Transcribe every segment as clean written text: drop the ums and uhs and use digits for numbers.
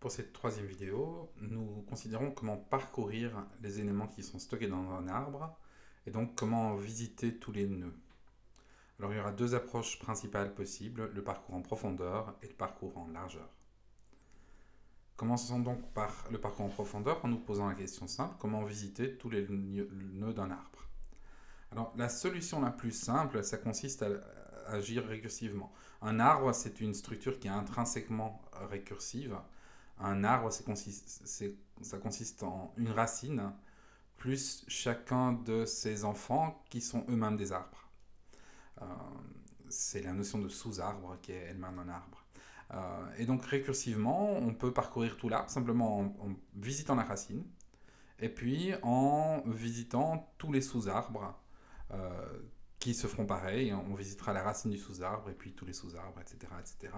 Pour cette troisième vidéo, nous considérons comment parcourir les éléments qui sont stockés dans un arbre et donc comment visiter tous les nœuds. Alors il y aura deux approches principales possibles, le parcours en profondeur et le parcours en largeur. Commençons donc par le parcours en profondeur en nous posant la question simple, comment visiter tous les nœuds d'un arbre. Alors la solution la plus simple, ça consiste à agir récursivement. Un arbre, c'est une structure qui est intrinsèquement récursive. Un arbre, ça consiste en une racine, plus chacun de ses enfants qui sont eux-mêmes des arbres. Euh, c'est la notion de sous-arbre qui est elle-même un arbre. Et donc récursivement, on peut parcourir tout l'arbre simplement en visitant la racine, et puis en visitant tous les sous-arbres qui se feront pareil. On visitera la racine du sous-arbre, et puis tous les sous-arbres, etc., etc.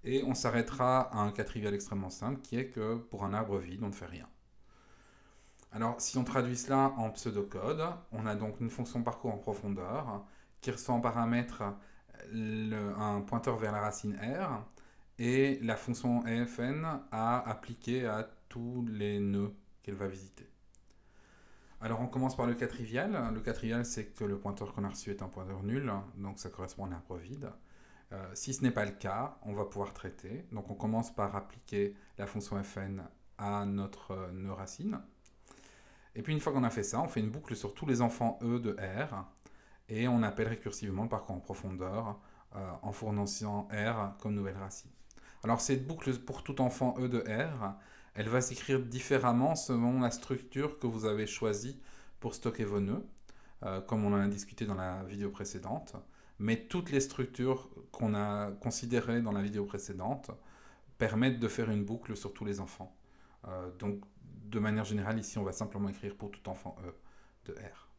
Et on s'arrêtera à un cas trivial extrêmement simple, qui est que pour un arbre vide, on ne fait rien. Alors, si on traduit cela en pseudocode, on a donc une fonction parcours en profondeur qui reçoit en paramètre un pointeur vers la racine R et la fonction fn à appliquer à tous les nœuds qu'elle va visiter. Alors, on commence par le cas trivial. Le cas trivial, c'est que le pointeur qu'on a reçu est un pointeur nul, donc ça correspond à un arbre vide. Si ce n'est pas le cas, on va pouvoir traiter. Donc on commence par appliquer la fonction fn à notre nœud racine. Et puis une fois qu'on a fait ça, on fait une boucle sur tous les enfants E de R et on appelle récursivement le parcours en profondeur en fournissant R comme nouvelle racine. Alors cette boucle pour tout enfant E de R, elle va s'écrire différemment selon la structure que vous avez choisie pour stocker vos nœuds, comme on en a discuté dans la vidéo précédente. Mais toutes les structures qu'on a considérées dans la vidéo précédente permettent de faire une boucle sur tous les enfants. Donc, de manière générale, ici, on va simplement écrire pour tout enfant E de R.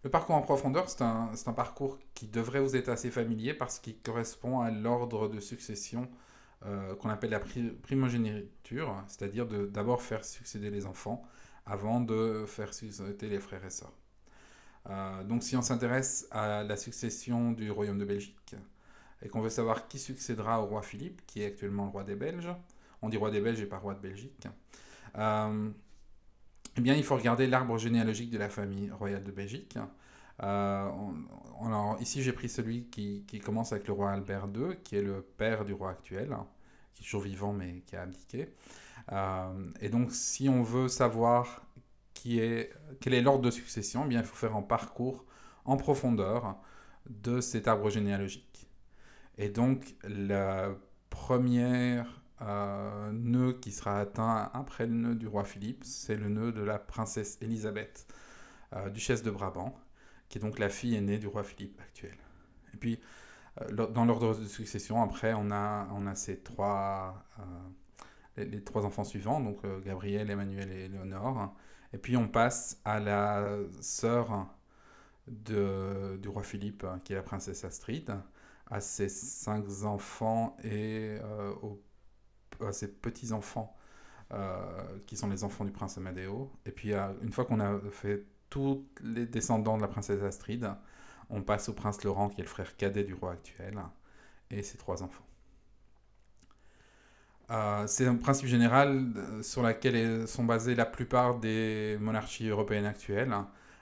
Le parcours en profondeur, c'est un parcours qui devrait vous être assez familier parce qu'il correspond à l'ordre de succession qu'on appelle la primogéniture, c'est-à-dire d'abord faire succéder les enfants avant de faire succéder les frères et sœurs. Donc si on s'intéresse à la succession du royaume de Belgique et qu'on veut savoir qui succédera au roi Philippe, qui est actuellement le roi des Belges, on dit roi des Belges et pas roi de Belgique, eh bien il faut regarder l'arbre généalogique de la famille royale de Belgique. Alors, ici j'ai pris celui qui commence avec le roi Albert II, qui est le père du roi actuel, qui est toujours vivant mais qui a abdiqué. Et donc si on veut savoir quel est l'ordre de succession, eh bien, il faut faire un parcours en profondeur de cet arbre généalogique. Et donc, le premier nœud qui sera atteint après le nœud du roi Philippe, c'est le nœud de la princesse Élisabeth, duchesse de Brabant, qui est donc la fille aînée du roi Philippe actuel. Et puis, dans l'ordre de succession, après, on a les trois enfants suivants, donc Gabriel, Emmanuel et Léonore. Et puis on passe à la sœur du roi Philippe, qui est la princesse Astrid, à ses 5 enfants et à ses petits-enfants, qui sont les enfants du prince Amadeo. Et puis une fois qu'on a fait tous les descendants de la princesse Astrid, on passe au prince Laurent, qui est le frère cadet du roi actuel, et ses 3 enfants. C'est un principe général sur lequel sont basées la plupart des monarchies européennes actuelles,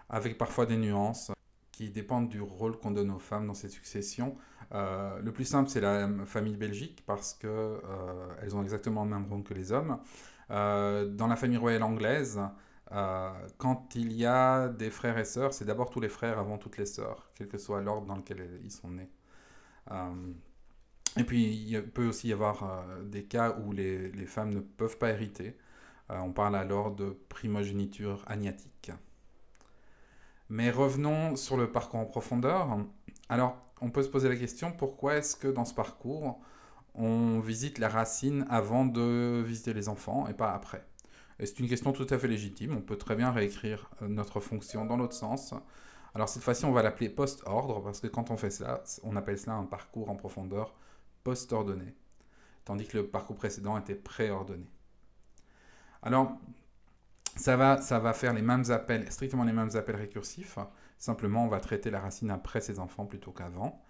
avec parfois des nuances qui dépendent du rôle qu'on donne aux femmes dans cette succession. Le plus simple, c'est la famille belgique, parce qu'elles ont exactement le même rôle que les hommes. Dans la famille royale anglaise, quand il y a des frères et sœurs, c'est d'abord tous les frères avant toutes les sœurs, quel que soit l'ordre dans lequel ils sont nés. Et puis, il peut aussi y avoir des cas où les femmes ne peuvent pas hériter. On parle alors de primogéniture agnatique. Mais revenons sur le parcours en profondeur. Alors, on peut se poser la question, pourquoi est-ce que dans ce parcours, on visite la racine avant de visiter les enfants et pas après? Et c'est une question tout à fait légitime. On peut très bien réécrire notre fonction dans l'autre sens. Alors cette fois-ci, on va l'appeler post-ordre, parce que quand on fait cela, on appelle cela un parcours en profondeur post-ordonné, tandis que le parcours précédent était préordonné. Alors, ça va faire les mêmes appels, strictement les mêmes appels récursifs, simplement on va traiter la racine après ses enfants plutôt qu'avant.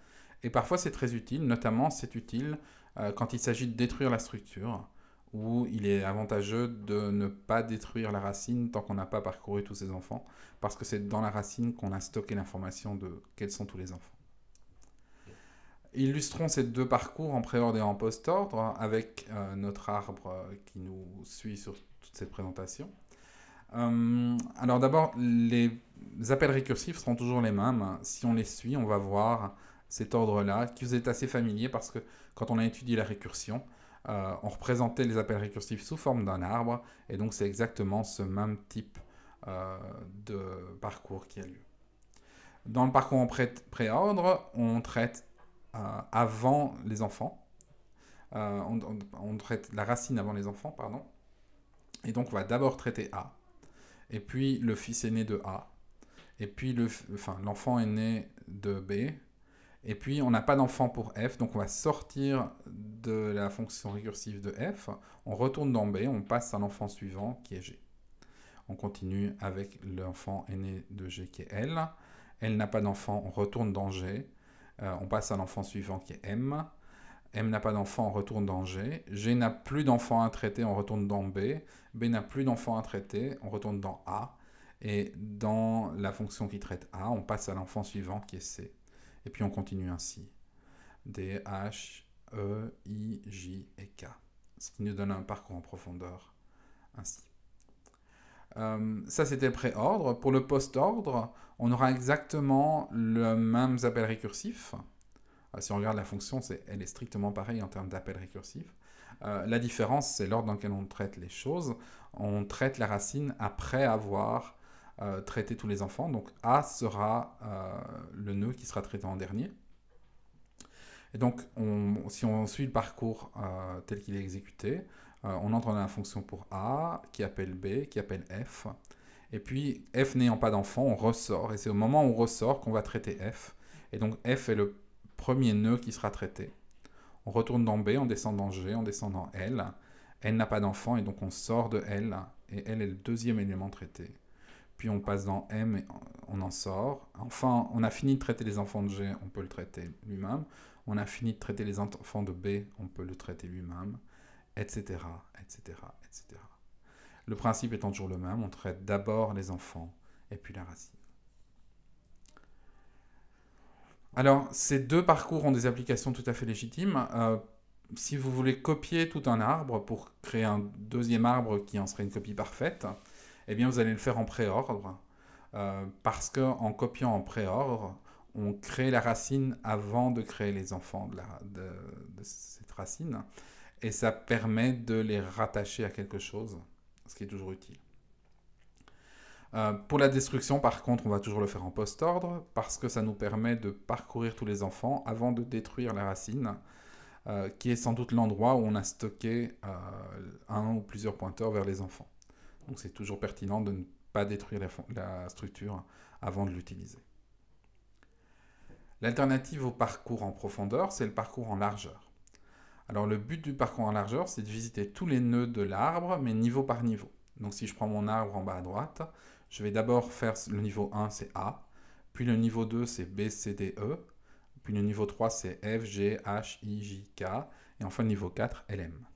Et parfois c'est très utile, notamment c'est utile quand il s'agit de détruire la structure, où il est avantageux de ne pas détruire la racine tant qu'on n'a pas parcouru tous ces enfants, parce que c'est dans la racine qu'on a stocké l'information de quels sont tous les enfants. Illustrons ces deux parcours en pré-ordre et en post-ordre avec notre arbre qui nous suit sur toute cette présentation. Alors d'abord, les appels récursifs seront toujours les mêmes. Si on les suit, on va voir cet ordre-là, qui vous est assez familier parce que quand on a étudié la récursion, on représentait les appels récursifs sous forme d'un arbre, et donc c'est exactement ce même type de parcours qui a lieu. Dans le parcours en pré-ordre, on traite avant les enfants, on traite la racine avant les enfants, pardon, et donc on va d'abord traiter A, et puis le fils aîné de A, et puis l'enfant aîné de B, et puis on n'a pas d'enfant pour F, donc on va sortir de la fonction récursive de F, on retourne dans B, on passe à l'enfant suivant qui est G. On continue avec l'enfant aîné de G qui est L. L n'a pas d'enfant, on retourne dans G. On passe à l'enfant suivant qui est M. M n'a pas d'enfant, on retourne dans G. G n'a plus d'enfant à traiter, on retourne dans B. B n'a plus d'enfant à traiter, on retourne dans A. Et dans la fonction qui traite A, on passe à l'enfant suivant qui est C. Et puis on continue ainsi. D, H, E, I, J et K. Ce qui nous donne un parcours en profondeur ainsi. Ça, c'était le pré-ordre. Pour le post-ordre, on aura exactement le même appel récursif. Si on regarde la fonction, elle est strictement pareille en termes d'appel récursif. La différence, c'est l'ordre dans lequel on traite les choses. On traite la racine après avoir traité tous les enfants. Donc A sera le nœud qui sera traité en dernier. Et donc, si on suit le parcours tel qu'il est exécuté, on entre dans la fonction pour A, qui appelle B, qui appelle F. Et puis, F n'ayant pas d'enfant, on ressort. Et c'est au moment où on ressort qu'on va traiter F. Et donc, F est le premier nœud qui sera traité. On retourne dans B, on descend dans G, on descend dans L. L n'a pas d'enfant, et donc on sort de L. Et L est le deuxième élément traité. Puis on passe dans M et on en sort. Enfin, on a fini de traiter les enfants de G, on peut le traiter lui-même. On a fini de traiter les enfants de B, on peut le traiter lui-même, etc., etc., etc. Le principe étant toujours le même, on traite d'abord les enfants et puis la racine. Alors, ces deux parcours ont des applications tout à fait légitimes. Si vous voulez copier tout un arbre pour créer un deuxième arbre qui en serait une copie parfaite, eh bien vous allez le faire en préordre, parce qu'en copiant en préordre, on crée la racine avant de créer les enfants de cette racine, et ça permet de les rattacher à quelque chose, ce qui est toujours utile. Pour la destruction, par contre, on va toujours le faire en post-ordre, parce que ça nous permet de parcourir tous les enfants avant de détruire la racine, qui est sans doute l'endroit où on a stocké un ou plusieurs pointeurs vers les enfants. Donc c'est toujours pertinent de ne pas détruire la structure avant de l'utiliser. L'alternative au parcours en profondeur, c'est le parcours en largeur. Alors le but du parcours en largeur, c'est de visiter tous les nœuds de l'arbre, mais niveau par niveau. Donc si je prends mon arbre en bas à droite, je vais d'abord faire le niveau 1, c'est A, puis le niveau 2, c'est B, C, D, E, puis le niveau 3, c'est F, G, H, I, J, K, et enfin le niveau 4, L, M.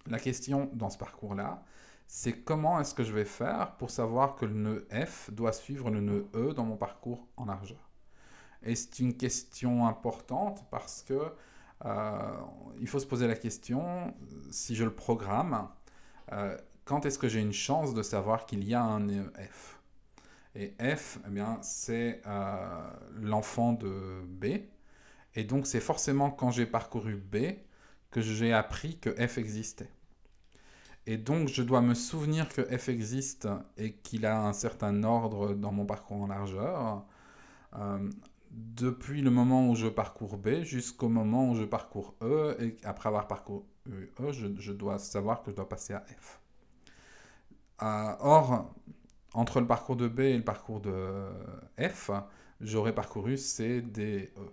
La question dans ce parcours-là, c'est comment est-ce que je vais faire pour savoir que le nœud F doit suivre le nœud E dans mon parcours en largeur. Et c'est une question importante parce que il faut se poser la question, si je le programme, quand est-ce que j'ai une chance de savoir qu'il y a un nœud F? Et F, eh bien, c'est l'enfant de B, et donc c'est forcément quand j'ai parcouru B que j'ai appris que F existait. Et donc, je dois me souvenir que F existe et qu'il a un certain ordre dans mon parcours en largeur, depuis le moment où je parcours B jusqu'au moment où je parcours E, et après avoir parcouru E, je dois savoir que je dois passer à F. Or, entre le parcours de B et le parcours de F, j'aurais parcouru C, D, E.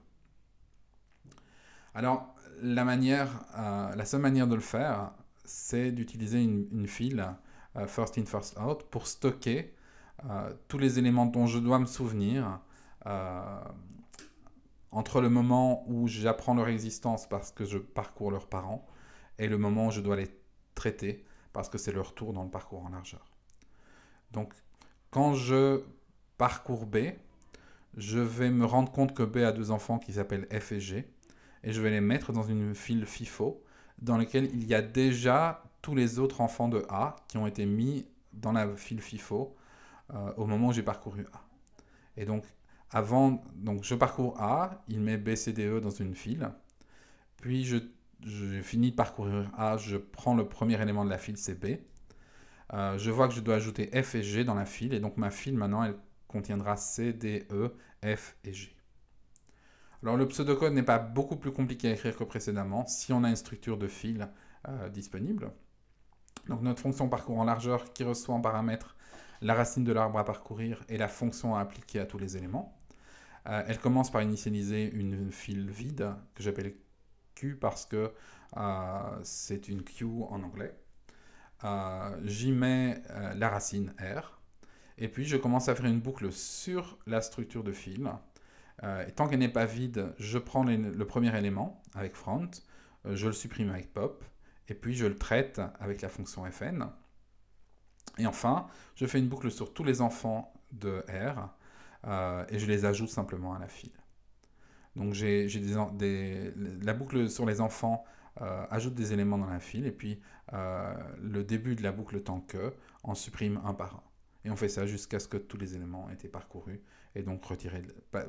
Alors, la seule manière de le faire, c'est d'utiliser une file first in, first out pour stocker tous les éléments dont je dois me souvenir entre le moment où j'apprends leur existence parce que je parcours leurs parents et le moment où je dois les traiter, parce que c'est leur tour dans le parcours en largeur. Donc, quand je parcours B, je vais me rendre compte que B a deux enfants qui s'appellent F et G, et je vais les mettre dans une file FIFO, dans laquelle il y a déjà tous les autres enfants de A qui ont été mis dans la file FIFO au moment où j'ai parcouru A. Et donc, donc je parcours A, il met B, C, D, E dans une file, puis je finis de parcourir A, je prends le premier élément de la file, c'est B. Je vois que je dois ajouter F et G dans la file, et donc ma file maintenant, elle contiendra C, D, E, F et G. Alors le pseudocode n'est pas beaucoup plus compliqué à écrire que précédemment, si on a une structure de file disponible. Donc notre fonction parcours en largeur qui reçoit en paramètre la racine de l'arbre à parcourir et la fonction à appliquer à tous les éléments. Elle commence par initialiser une file vide que j'appelle Q parce que c'est une queue en anglais. J'y mets la racine R et puis je commence à faire une boucle sur la structure de file. Et tant qu'elle n'est pas vide, je prends le premier élément avec front, je le supprime avec pop et puis je le traite avec la fonction fn. Et enfin, je fais une boucle sur tous les enfants de R et je les ajoute simplement à la file. Donc la boucle sur les enfants ajoute des éléments dans la file et puis le début de la boucle tant que en supprime un par un. Et on fait ça jusqu'à ce que tous les éléments aient été parcourus et donc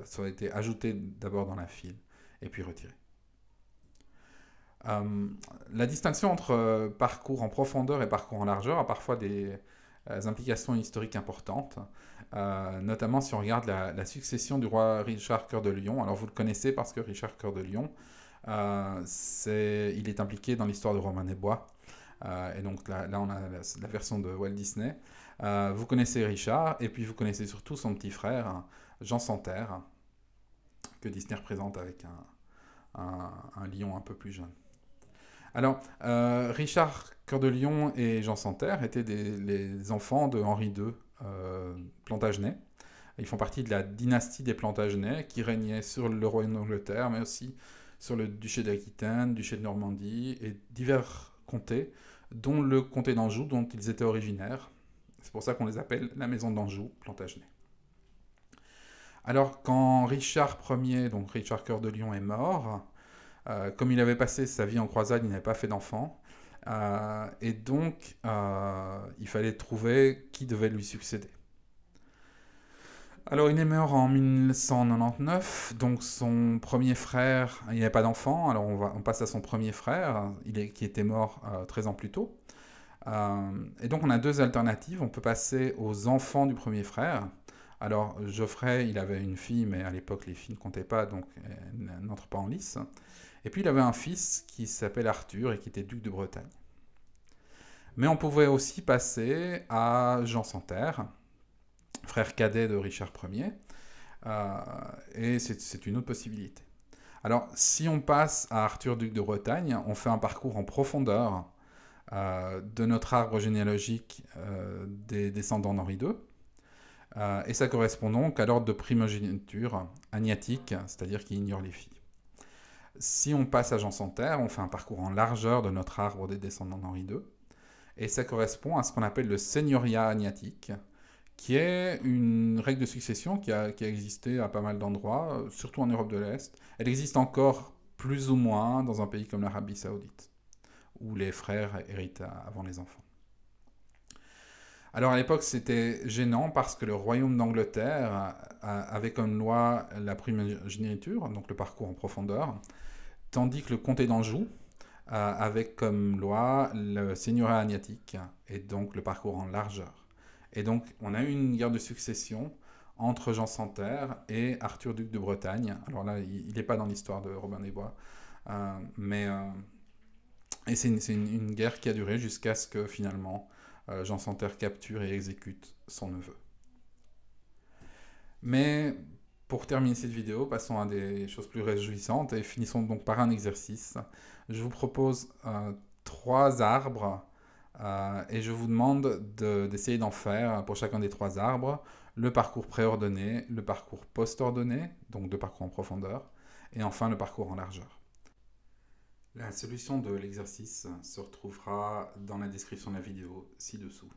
soit été ajoutés d'abord dans la file et puis retirés. La distinction entre parcours en profondeur et parcours en largeur a parfois des implications historiques importantes, notamment si on regarde la succession du roi Richard Cœur de Lion. Alors vous le connaissez parce que Richard Cœur de Lion, il est impliqué dans l'histoire de Robin des Bois, et donc là on a la version de Walt Disney. Vous connaissez Richard, et puis vous connaissez surtout son petit frère, Jean Santerre, que Disney représente avec un lion un peu plus jeune. Alors, Richard Cœur de Lion et Jean Santerre étaient les enfants de Henri II Plantagenet. Ils font partie de la dynastie des Plantagenets qui régnait sur le royaume d'Angleterre, mais aussi sur le duché d'Aquitaine, duché de Normandie et divers comtés, dont le comté d'Anjou, dont ils étaient originaires. C'est pour ça qu'on les appelle la maison d'Anjou Plantagenet. Alors, quand Richard Ier, donc Richard Cœur de Lion, est mort, comme il avait passé sa vie en croisade, il n'avait pas fait d'enfant. Et donc, il fallait trouver qui devait lui succéder. Alors, il est mort en 1199, donc son premier frère, il n'avait pas d'enfant, alors on passe à son premier frère, qui était mort 13 ans plus tôt. Et donc, on a deux alternatives. On peut passer aux enfants du premier frère. Alors, Geoffrey, il avait une fille, mais à l'époque, les filles ne comptaient pas, donc elle n'entre pas en lice. Et puis, il avait un fils qui s'appelle Arthur et qui était duc de Bretagne. Mais on pouvait aussi passer à Jean Santerre, frère cadet de Richard Ier, et c'est une autre possibilité. Alors, si on passe à Arthur, duc de Bretagne, on fait un parcours en profondeur de notre arbre généalogique des descendants d'Henri II, et ça correspond donc à l'ordre de primogéniture agnatique, c'est-à-dire qui ignore les filles. Si on passe à Jean Santerre, on fait un parcours en largeur de notre arbre des descendants d'Henri II, et ça correspond à ce qu'on appelle le seigneuriat agnatique, qui est une règle de succession qui a existé à pas mal d'endroits, surtout en Europe de l'Est. Elle existe encore plus ou moins dans un pays comme l'Arabie Saoudite, où les frères héritent avant les enfants. Alors à l'époque, c'était gênant parce que le royaume d'Angleterre avait comme loi la primogéniture, donc le parcours en profondeur, tandis que le comté d'Anjou avait comme loi le seigneuriat agnatique, et donc le parcours en largeur. Et donc on a eu une guerre de succession entre Jean Santerre et Arthur, duc de Bretagne. Alors là, il n'est pas dans l'histoire de Robin des Bois, et c'est une guerre qui a duré jusqu'à ce que finalement Jean Santerre capture et exécute son neveu. Mais pour terminer cette vidéo, passons à des choses plus réjouissantes et finissons donc par un exercice. Je vous propose 3 arbres et je vous demande d'essayer d'en faire pour chacun des 3 arbres le parcours préordonné, le parcours post-ordonné, donc 2 parcours en profondeur, et enfin le parcours en largeur. La solution de l'exercice se retrouvera dans la description de la vidéo ci-dessous.